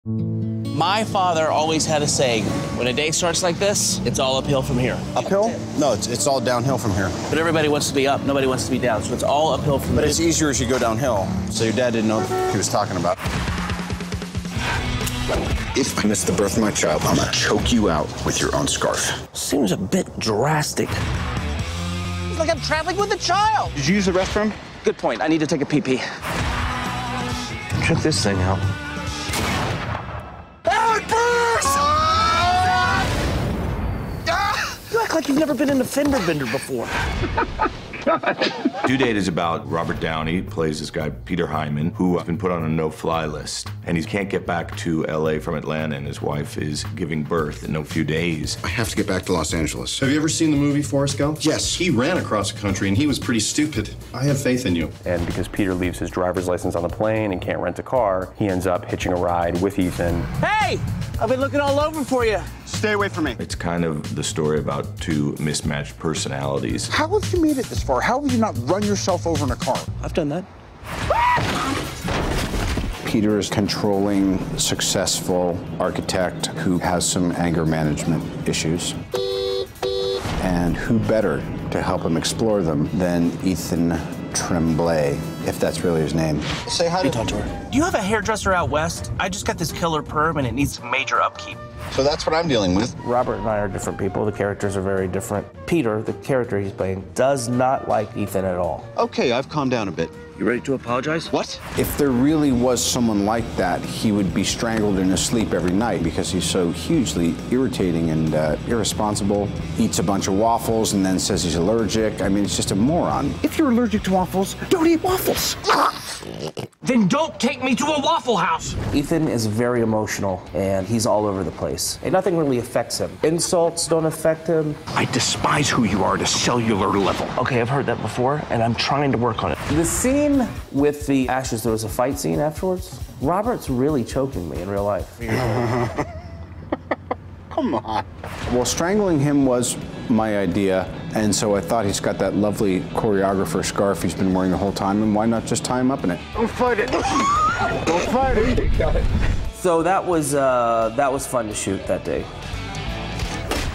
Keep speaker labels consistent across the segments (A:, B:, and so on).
A: My father always had a saying, when a day starts like this, it's all uphill from here.
B: Uphill? No, it's all downhill from here.
A: But everybody wants to be up, nobody wants to be down, so it's all uphill from here.
B: But it's easier as you go downhill. So your dad didn't know what he was talking about. If I miss the birth of my child, I'm gonna choke you out with your own scarf.
A: Seems a bit drastic. It's like I'm traveling with a child.
B: Did you use the restroom?
A: Good point, I need to take a pee-pee. Check this thing out. You act like you've never been in a fender bender before.
C: Due Date is about Robert Downey, plays this guy, Peter Highman, who has been put on a no-fly list. And he can't get back to LA from Atlanta, and his wife is giving birth in a few days.
B: I have to get back to Los Angeles.
D: Have you ever seen the movie Forrest Gump?
B: Yes.
D: He ran across the country, and he was pretty stupid. I have faith in you.
E: And because Peter leaves his driver's license on the plane and can't rent a car, he ends up hitching a ride with Ethan.
A: Hey! I've been looking all over for you.
B: Stay away from me.
C: It's kind of the story about two mismatched personalities.
F: How have you made it this far? How have you not run yourself over in a car?
A: I've done that.
B: Peter is controlling, successful architect who has some anger management issues. And who better to help him explore them than Ethan Tremblay, if that's really his name.
A: Say hi to her. Do you have a hairdresser out west? I just got this killer perm and it needs some major upkeep.
F: So that's what I'm dealing with.
A: Robert and I are different people. The characters are very different. Peter, the character he's playing, does not like Ethan at all.
F: Okay, I've calmed down a bit.
A: You ready to apologize?
F: What?
B: If there really was someone like that, he would be strangled in his sleep every night because he's so hugely irritating and irresponsible. Eats a bunch of waffles and then says he's allergic. I mean, it's just a moron.
F: If you're allergic to waffles, don't eat waffles.
A: Then don't take me to a Waffle House. Ethan is very emotional and he's all over the place. And nothing really affects him. Insults don't affect him.
F: I despise who you are at a cellular level.
A: Okay, I've heard that before and I'm trying to work on it. The scene with the ashes, there was a fight scene afterwards. Robert's really choking me in real life.
F: Come on.
B: Well, strangling him was my idea, and so I thought he's got that lovely choreographer scarf he's been wearing the whole time, and why not just tie him up in it?
F: Don't fight it. Don't fight it.
A: So that was fun to shoot that day.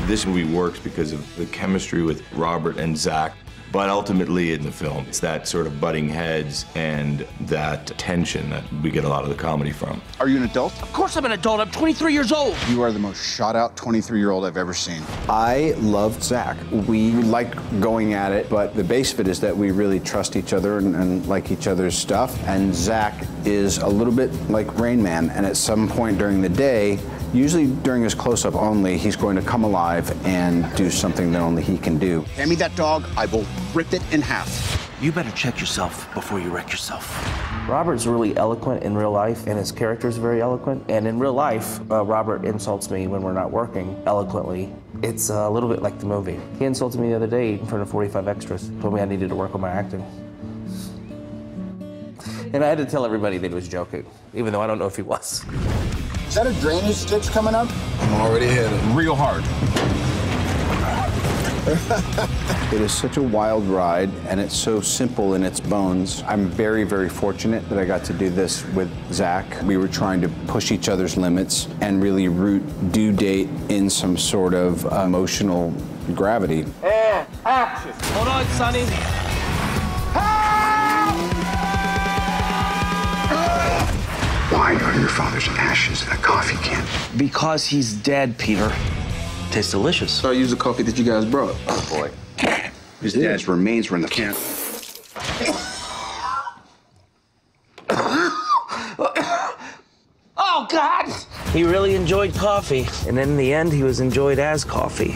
C: This movie works because of the chemistry with Robert and Zach. But ultimately in the film, it's that sort of butting heads and that tension that we get a lot of the comedy from.
F: Are you an adult?
A: Of course I'm an adult. I'm 23 years old.
F: You are the most shot-out 23-year-old I've ever seen.
B: I loved Zach. We liked going at it, but the base of it is that we really trust each other and like each other's stuff. And Zach is a little bit like Rain Man, and at some point during the day, usually during his close-up only, he's going to come alive and do something that only he can do.
F: Hand me that dog, I will rip it in half.
A: You better check yourself before you wreck yourself. Robert's really eloquent in real life, and his character's very eloquent. And in real life, Robert insults me when we're not working eloquently. It's a little bit like the movie. He insulted me the other day in front of 45 extras, told me I needed to work on my acting. And I had to tell everybody that he was joking, even though I don't know if he was.
F: Is that a drainage ditch coming up?
D: I'm already hit it.
F: Real hard.
B: It is such a wild ride, and it's so simple in its bones. I'm very, very fortunate that I got to do this with Zach. We were trying to push each other's limits and really root Due Date in some sort of emotional gravity.
A: And action. Hold on, Sonny.
F: Why are your father's ashes in a coffee can?
A: Because he's dead, Peter. Tastes delicious.
F: So I used the coffee that you guys brought. Oh, boy. His dad's remains were in the can.
A: Oh, God! He really enjoyed coffee. And then in the end, he was enjoyed as coffee.